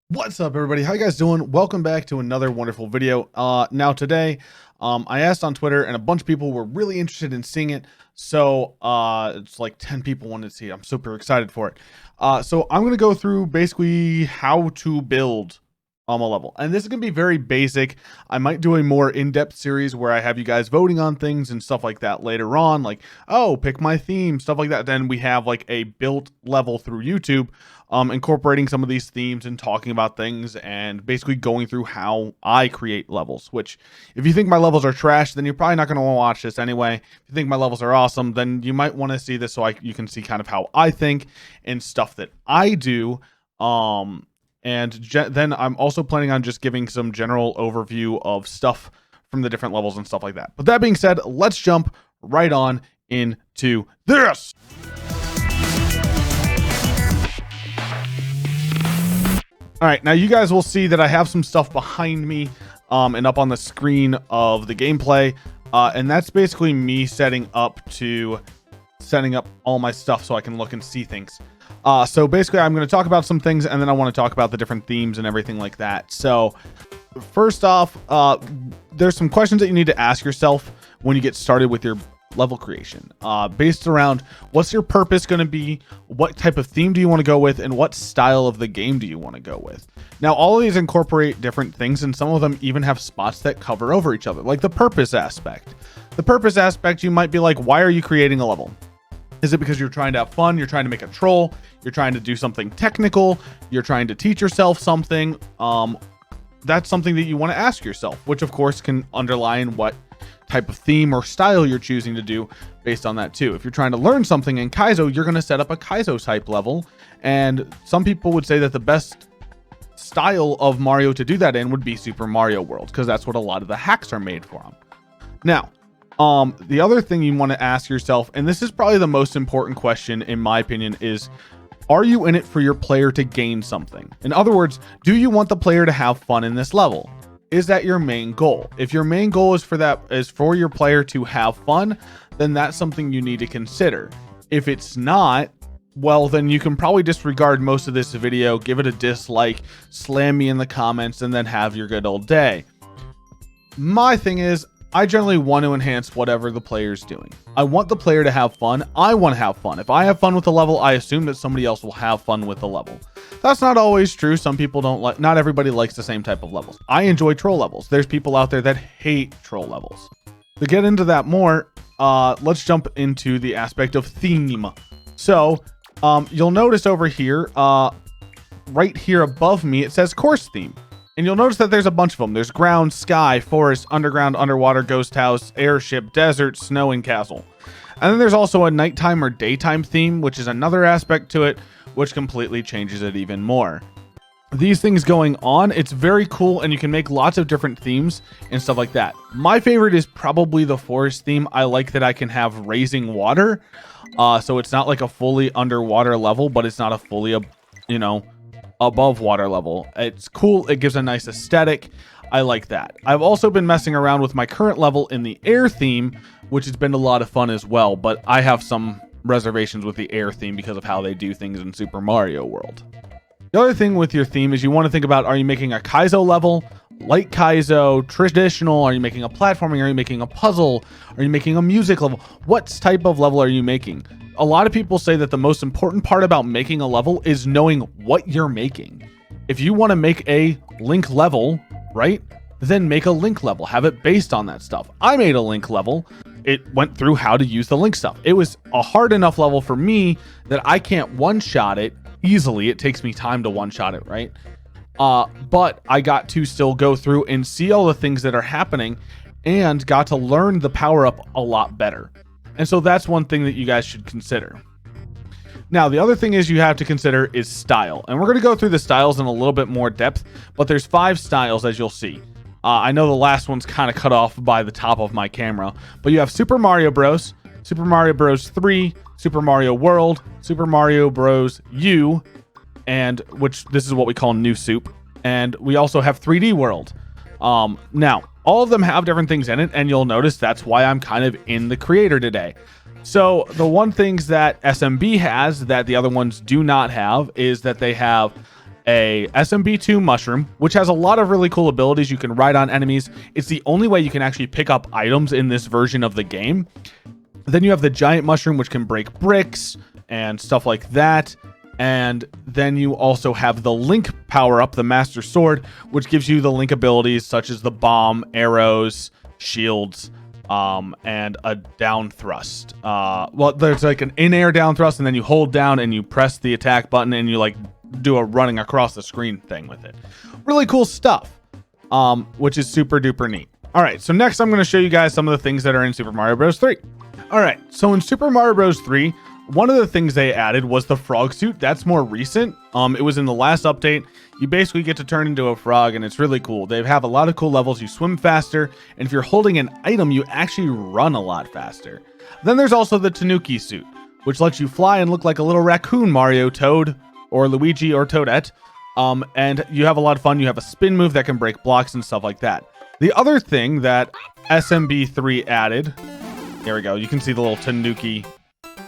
What's up, everybody? How you guys doing? Welcome back to another wonderful video. Now today, I asked on Twitter, and a bunch of people were really interested in seeing it. So it's like 10 people wanted to see it. I'm super excited for it. So I'm gonna go through basically how to build a level, and this is gonna be very basic. I might do a more in-depth series where I have you guys voting on things and stuff like that later on, like, oh, pick my theme, stuff like that. Then we have like a built level through YouTube, incorporating some of these themes and talking about things and basically going through how I create levels. Which, if you think my levels are trash, then you're probably not going to want to watch this anyway. If you think my levels are awesome, then you might want to see this so you can see kind of how I think and stuff that I do. Then I'm also planning on just giving some general overview of stuff from the different levels and stuff like that. But that being said, let's jump right on into this. All right, now you guys will see that I have some stuff behind me and up on the screen of the gameplay. And that's basically me setting up all my stuff so I can look and see things. So basically I'm going to talk about some things, and then I want to talk about the different themes and everything like that. So first off, there's some questions that you need to ask yourself when you get started with your level creation, based around what's your purpose going to be, what type of theme do you want to go with, and what style of the game do you want to go with. Now, all of these incorporate different things, and some of them even have spots that cover over each other, like the purpose aspect. The purpose aspect, you might be like, why are you creating a level? Is it because you're trying to have fun? You're trying to make a troll? You're trying to do something technical? You're trying to teach yourself something? That's something that you want to ask yourself, which of course can underline what type of theme or style you're choosing to do based on that too. If you're trying to learn something in Kaizo, you're going to set up a Kaizo type level. And some people would say that the best style of Mario to do that in would be Super Mario World, because that's what a lot of the hacks are made from. Now, the other thing you want to ask yourself, and this is probably the most important question in my opinion, is, are you in it for your player to gain something? In other words, do you want the player to have fun in this level? Is that your main goal? If your main goal is for your player to have fun, then that's something you need to consider. If it's not, well, then you can probably disregard most of this video, give it a dislike, slam me in the comments, and then have your good old day. My thing is, I generally want to enhance whatever the player's doing. I want the player to have fun. I want to have fun. If I have fun with the level, I assume that somebody else will have fun with the level. That's not always true. Some people don't like, not everybody likes the same type of levels. I enjoy troll levels. There's people out there that hate troll levels. To get into that more, let's jump into the aspect of theme. So, you'll notice over here, right here above me, it says course theme. And you'll notice that there's a bunch of them. There's ground, sky, forest, underground, underwater, ghost house, airship, desert, snow, and castle. And then there's also a nighttime or daytime theme, which is another aspect to it, which completely changes it even more. These things going on, it's very cool, and you can make lots of different themes and stuff like that. My favorite is probably the forest theme. I like that I can have raising water. So it's not like a fully underwater level, but it's not a fully, above water level. It's cool. It gives a nice aesthetic. I like that. I've also been messing around with my current level in the air theme, which has been a lot of fun as well, but I have some reservations with the air theme because of how they do things in Super Mario World. The other thing with your theme is you want to think about, are you making a Kaizo level, light Kaizo, traditional? Are you making a platforming? Are you making a puzzle? Are you making a music level? What type of level are you making? A lot of people say that the most important part about making a level is knowing what you're making. If you want to make a Link level, right, then make a Link level. Have it based on that stuff. I made a Link level. It went through how to use the Link stuff. It was a hard enough level for me that I can't one-shot it easily. It takes me time to one-shot it, right? But I got to still go through and see all the things that are happening and got to learn the power-up a lot better. And so that's one thing that you guys should consider. Now, the other thing is you have to consider is style. And we're going to go through the styles in a little bit more depth, but there's 5 styles, as you'll see. I know the last one's kind of cut off by the top of my camera, but you have Super Mario Bros., Super Mario Bros. 3, Super Mario World, Super Mario Bros. U, and which this is what we call New Soup. And we also have 3D World. Now, all of them have different things in it, and you'll notice that's why I'm kind of in the creator today. So the one things that SMB has that the other ones do not have is that they have a SMB2 mushroom, which has a lot of really cool abilities. You can ride on enemies. It's the only way you can actually pick up items in this version of the game. Then you have the giant mushroom, which can break bricks and stuff like that. And then you also have the Link power-up, the Master Sword, which gives you the Link abilities such as the bomb, arrows, shields, and a down thrust. Well, there's like an in-air down thrust, and then you hold down and you press the attack button and you like do a running across the screen thing with it. Really cool stuff, which is super duper neat. All right, so next I'm going to show you guys some of the things that are in Super Mario Bros. 3. All right, so in Super Mario Bros. 3, one of the things they added was the frog suit. That's more recent. It was in the last update. You basically get to turn into a frog, and it's really cool. They have a lot of cool levels. You swim faster, and if you're holding an item, you actually run a lot faster. Then there's also the Tanuki suit, which lets you fly and look like a little raccoon Mario, Toad, or Luigi, or Toadette. And you have a lot of fun. You have a spin move that can break blocks and stuff like that. The other thing that SMB3 added, there we go. You can see the little Tanuki.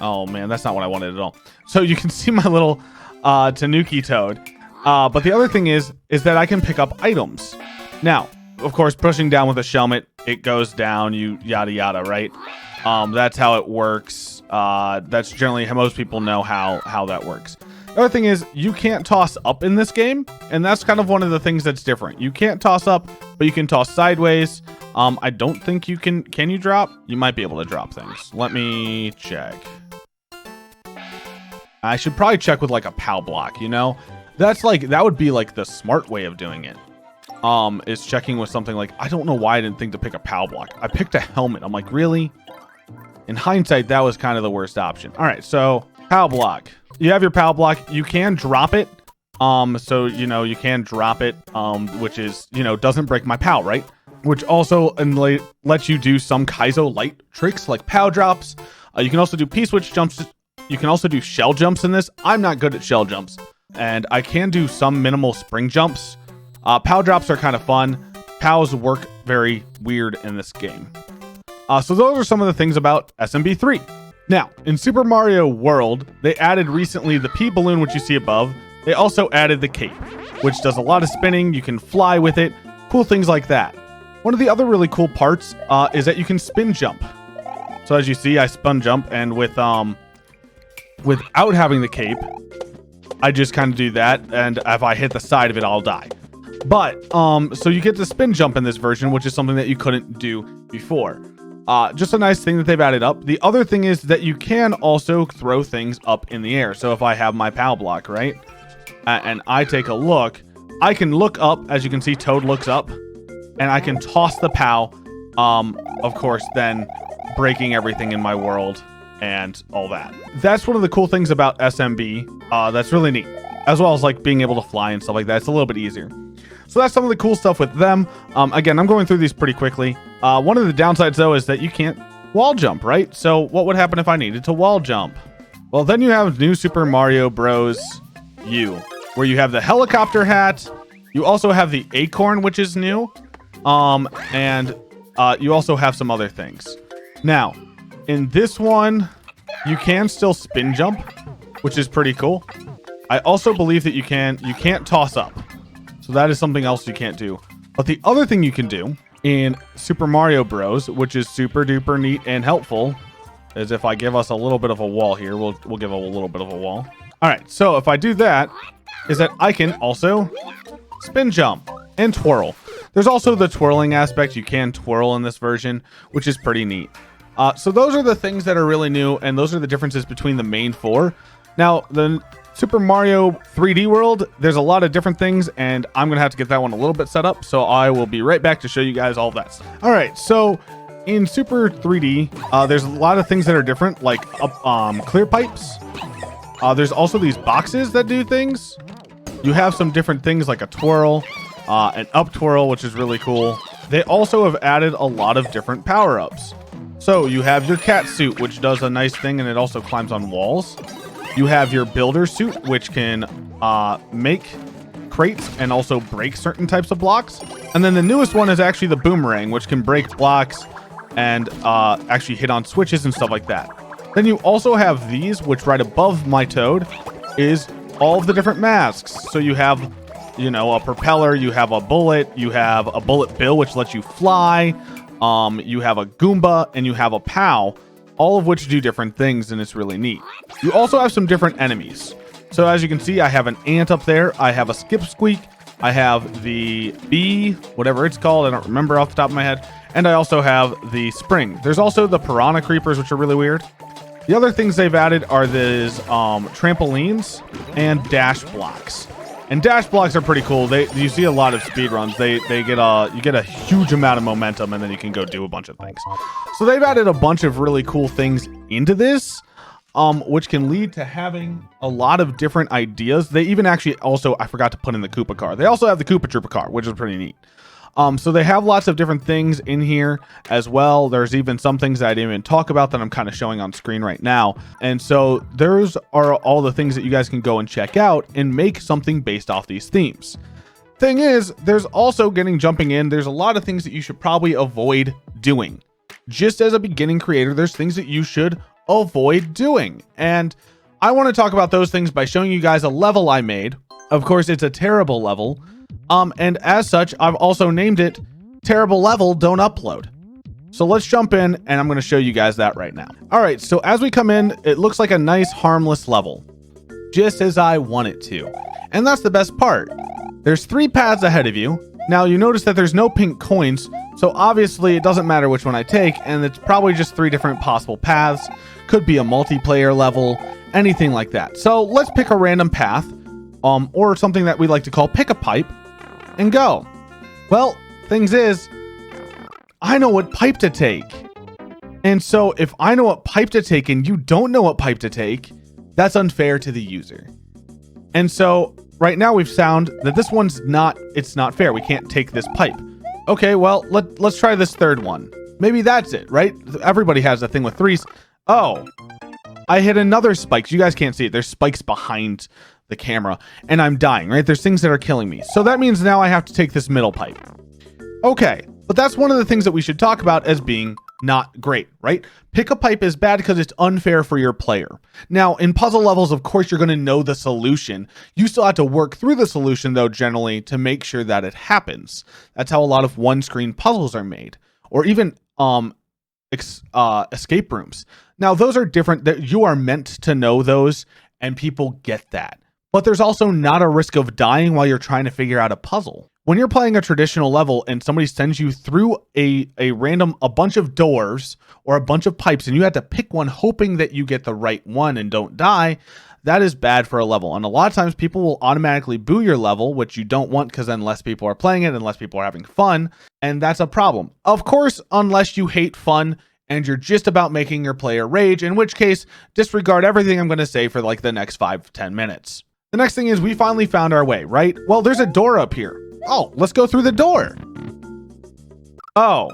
Oh man, that's not what I wanted at all. So you can see my little Tanuki Toad. But the other thing is that I can pick up items. Now, of course, pushing down with a Shelmet, it goes down, you yada yada, right? That's how it works. That's generally how most people know how that works. The other thing is you can't toss up in this game, and that's kind of one of the things that's different. You can't toss up, but you can toss sideways. I don't think you can you drop? You might be able to drop things. Let me check. I should probably check with like a POW block, you know? That would be like the smart way of doing it. Is checking with something like, I don't know why I didn't think to pick a POW block. I picked a helmet. I'm like, really? In hindsight, that was kind of the worst option. All right, so POW block. You have your POW block. You can drop it. So, you know, you can drop it, which is, you know, doesn't break my POW, right? Which also lets you do some Kaizo light tricks like POW drops. You can also do P-switch jumps. You can also do shell jumps in this. I'm not good at shell jumps, and I can do some minimal spring jumps. POW drops are kind of fun. POWs work very weird in this game. So those are some of the things about SMB3. Now, in Super Mario World, they added recently the P balloon, which you see above. They also added the cape, which does a lot of spinning. You can fly with it. Cool things like that. One of the other really cool parts is that you can spin jump. So as you see, I spun jump, and without having the cape, I just kind of do that, and if I hit the side of it, I'll die. But so you get to spin jump in this version, which is something that you couldn't do before. Just a nice thing that they've added up. The other thing is that you can also throw things up in the air. So if I have my POW block, right, and I take a look, I can look up. As you can see, Toad looks up, and I can toss the POW, of course, then breaking everything in my world and all that. That's one of the cool things about SMB. That's really neat, as well as like being able to fly and stuff like that. It's a little bit easier. So that's some of the cool stuff with them. Again, I'm going through these pretty quickly. One of the downsides, though, is that you can't wall jump, right? So what would happen if I needed to wall jump? Well, then you have New Super Mario Bros. U, where you have the helicopter hat. You also have the acorn, which is new. And you also have some other things. Now, in this one, you can still spin jump, which is pretty cool. I also believe that you can't toss up. So that is something else you can't do. But the other thing you can do in Super Mario Bros., which is super duper neat and helpful, is if I give us a little bit of a wall here, we'll give a little bit of a wall. All right, so if I do that, is that I can also spin jump and twirl. There's also the twirling aspect. You can twirl in this version, which is pretty neat. So those are the things that are really new, and those are the differences between the main four. Now, the Super Mario 3D World, there's a lot of different things, and I'm going to have to get that one a little bit set up, so I will be right back to show you guys all of that. All right, so in Super 3D, there's a lot of things that are different, like clear pipes. There's also these boxes that do things. You have some different things like a twirl, an up twirl, which is really cool. They also have added a lot of different power-ups. So you have your cat suit, which does a nice thing, and it also climbs on walls. You have your builder suit, which can make crates and also break certain types of blocks. And then the newest one is actually the boomerang, which can break blocks and actually hit on switches and stuff like that. Then you also have these, which right above my Toad is all of the different masks. So you have, you know, a propeller, you have a bullet, you have a bullet bill, which lets you fly. You have a Goomba, and you have a POW, all of which do different things, and it's really neat. You also have some different enemies. So as you can see, I have an ant up there. I have a skip squeak. I have the bee, whatever it's called. I don't remember off the top of my head. And I also have the spring. There's also the piranha creepers, which are really weird. The other things they've added are these trampolines and dash blocks. And dash blocks are pretty cool. You see a lot of speed runs. You get a huge amount of momentum, and then you can go do a bunch of things. So they've added a bunch of really cool things into this, which can lead to having a lot of different ideas. They even actually also, I forgot to put in the Koopa car. They also have the Koopa Troopa car, which is pretty neat. So they have lots of different things in here as well. There's even some things that I didn't even talk about that I'm kind of showing on screen right now. And so those are all the things that you guys can go and check out and make something based off these themes. Thing is, there's also jumping in. There's a lot of things that you should probably avoid doing. Just as a beginning creator, there's things that you should avoid doing. And I want to talk about those things by showing you guys a level I made. Of course, it's a terrible level. And as such, I've also named it Terrible Level Don't Upload. So let's jump in, and I'm going to show you guys that right now. All right, so as we come in, it looks like a nice harmless level, just as I want it to. And that's the best part. There's 3 paths ahead of you. Now you notice that there's no pink coins, so obviously it doesn't matter which one I take, and it's probably just 3 different possible paths. Could be a multiplayer level, anything like that. So let's pick a random path, or something that we like to call pick a pipe, and go. Well, things is, I know what pipe to take. And so if I know what pipe to take and you don't know what pipe to take, that's unfair to the user. And so right now we've found that this one's not fair. We can't take this pipe. Okay, well, let's try this third one. Maybe that's it, right? Everybody has a thing with 3s. Oh, I hit another spike. You guys can't see it. There's spikes behind the camera, and I'm dying, right? There's things that are killing me. So that means now I have to take this middle pipe. Okay, but that's one of the things that we should talk about as being not great, right? Pick a pipe is bad because it's unfair for your player. Now, in puzzle levels, of course, you're going to know the solution. You still have to work through the solution, though, generally, to make sure that it happens. That's how a lot of one-screen puzzles are made, or even escape rooms. Now, those are different. That you are meant to know those, and people get that. But there's also not a risk of dying while you're trying to figure out a puzzle. When you're playing a traditional level and somebody sends you through a bunch of doors or a bunch of pipes, and you have to pick one hoping that you get the right one and don't die, that is bad for a level. And a lot of times people will automatically boo your level, which you don't want, because then less people are playing it and less people are having fun. And that's a problem. Of course, unless you hate fun and you're just about making your player rage, in which case disregard everything I'm going to say for like the next 5-10 minutes. The next thing is we finally found our way, right? Well, there's a door up here. Oh, let's go through the door. Oh,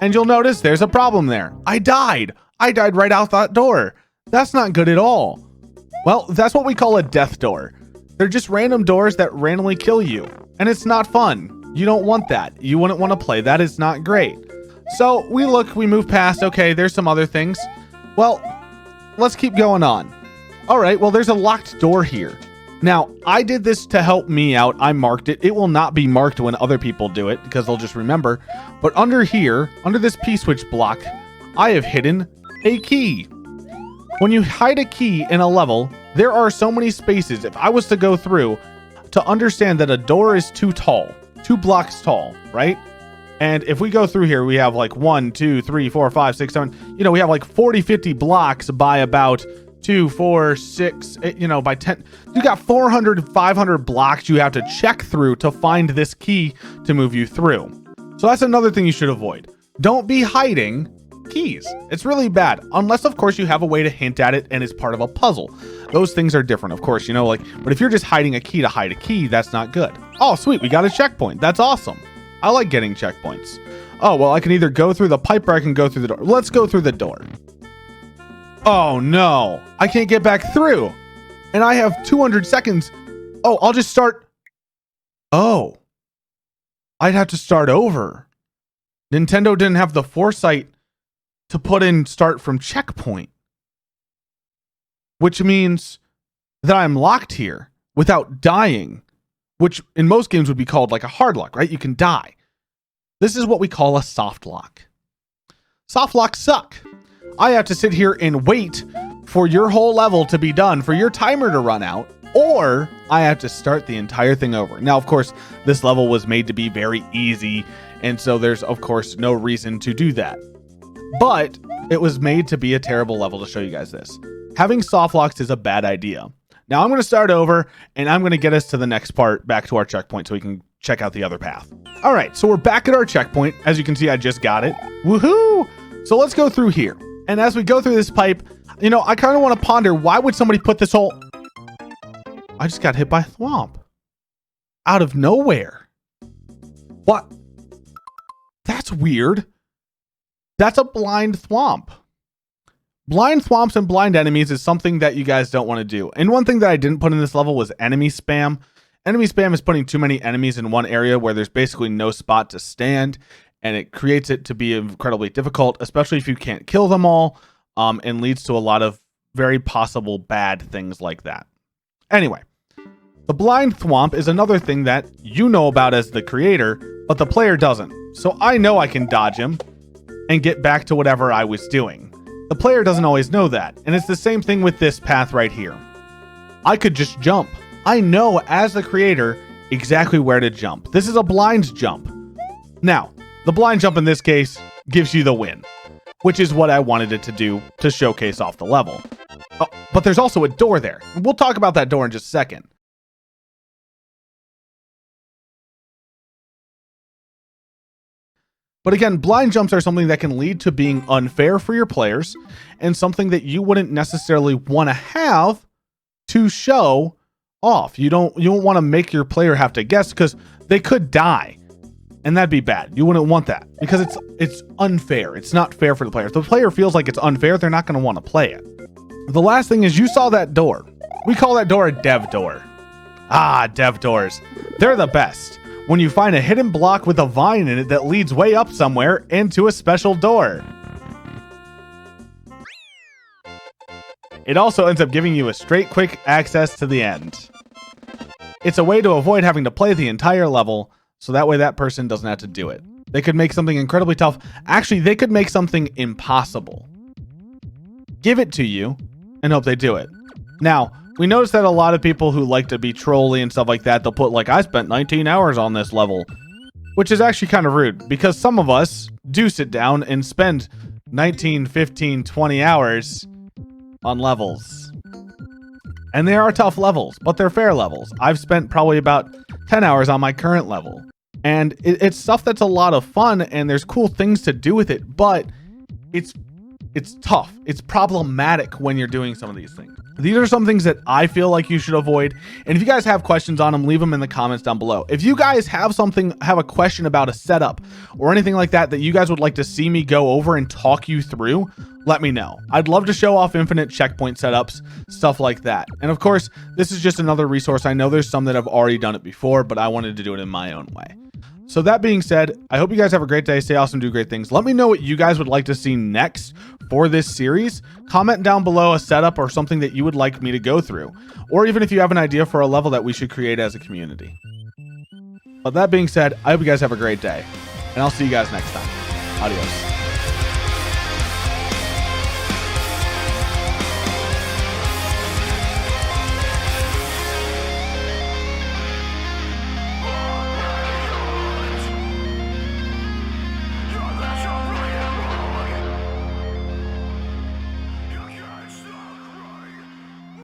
and you'll notice there's a problem there. I died right out that door. That's not good at all. Well, that's what we call a death door. They're just random doors that randomly kill you, and it's not fun. You don't want that. You wouldn't want to play that. It's not great. So we move past. Okay, there's some other things. Well, let's keep going on. All right, well, there's a locked door here. Now, I did this to help me out. I marked it. It will not be marked when other people do it because they'll just remember. But under here, under this P-switch block, I have hidden a key. When you hide a key in a level, there are so many spaces. If I was to go through to understand that a door is too tall, 2 blocks tall, right? And if we go through here, we have like 1, 2, 3, 4, 5, 6, 7. We have like 40, 50 blocks by about 2, 4, 6, 8, by 10. You got 400, 500 blocks you have to check through to find this key to move you through. So that's another thing you should avoid. Don't be hiding keys. It's really bad. Unless, of course, you have a way to hint at it and it's part of a puzzle. Those things are different, of course, but if you're just hiding a key to hide a key, that's not good. Oh, sweet. We got a checkpoint. That's awesome. I like getting checkpoints. Oh, well, I can either go through the pipe or I can go through the door. Let's go through the door. Oh no, I can't get back through. And I have 200 seconds. Oh, I'll just start. Oh, I'd have to start over. Nintendo didn't have the foresight to put in start from checkpoint. Which means that I'm locked here without dying, which in most games would be called like a hard lock, right? You can die. This is what we call a soft lock. Soft locks suck. I have to sit here and wait for your whole level to be done, for your timer to run out, or I have to start the entire thing over. Now, of course, this level was made to be very easy, and so there's, of course, no reason to do that. But it was made to be a terrible level to show you guys this. Having soft locks is a bad idea. Now I'm going to start over, and I'm going to get us to the next part, back to our checkpoint, so we can check out the other path. All right, so we're back at our checkpoint. As you can see, I just got it. Woohoo! So let's go through here. And as we go through this pipe, you know, I kind of want to ponder, why would somebody put this whole... I just got hit by a thwomp. Out of nowhere. What? That's weird. That's a blind thwomp. Blind thwomps and blind enemies is something that you guys don't want to do. And one thing that I didn't put in this level was enemy spam. Enemy spam is putting too many enemies in one area where there's basically no spot to stand, and it creates it to be incredibly difficult, especially if you can't kill them all, and leads to a lot of very possible bad things like that. Anyway, the blind thwomp is another thing that you know about as the creator, but the player doesn't. So I know I can dodge him and get back to whatever I was doing. The player doesn't always know that, and it's the same thing with this path right here. I could just jump. I know as the creator exactly where to jump. This is a blind jump. Now, the blind jump in this case gives you the win, which is what I wanted it to do to showcase off the level. Oh, but there's also a door there. We'll talk about that door in just a second. But again, blind jumps are something that can lead to being unfair for your players and something that you wouldn't necessarily want to have to show off. You don't want to make your player have to guess, because they could die, and that'd be bad. You wouldn't want that because it's unfair. It's not fair for the player. If the player feels like it's unfair, they're not going to want to play it. The last thing is, you saw that door. We call that door a dev door. Ah, dev doors. They're the best. When you find a hidden block with a vine in it that leads way up somewhere into a special door. It also ends up giving you a straight quick access to the end. It's a way to avoid having to play the entire level, so that way that person doesn't have to do it. They could make something incredibly tough. Actually, they could make something impossible. Give it to you and hope they do it. Now, we noticed that a lot of people who like to be trolly and stuff like that, they'll put like, I spent 19 hours on this level, which is actually kind of rude, because some of us do sit down and spend 19, 15, 20 hours on levels. And they are tough levels, but they're fair levels. I've spent probably about 10 hours on my current level. And it's stuff that's a lot of fun, and there's cool things to do with it, but it's tough. It's problematic when you're doing some of these things. These are some things that I feel like you should avoid. And if you guys have questions on them, leave them in the comments down below. If you guys have a question about a setup or anything like that you guys would like to see me go over and talk you through, let me know. I'd love to show off infinite checkpoint setups, stuff like that. And of course, this is just another resource. I know there's some that have already done it before, but I wanted to do it in my own way. So that being said, I hope you guys have a great day. Stay awesome, do great things. Let me know what you guys would like to see next for this series. Comment down below a setup or something that you would like me to go through, or even if you have an idea for a level that we should create as a community. But that being said, I hope you guys have a great day, and I'll see you guys next time. Adios.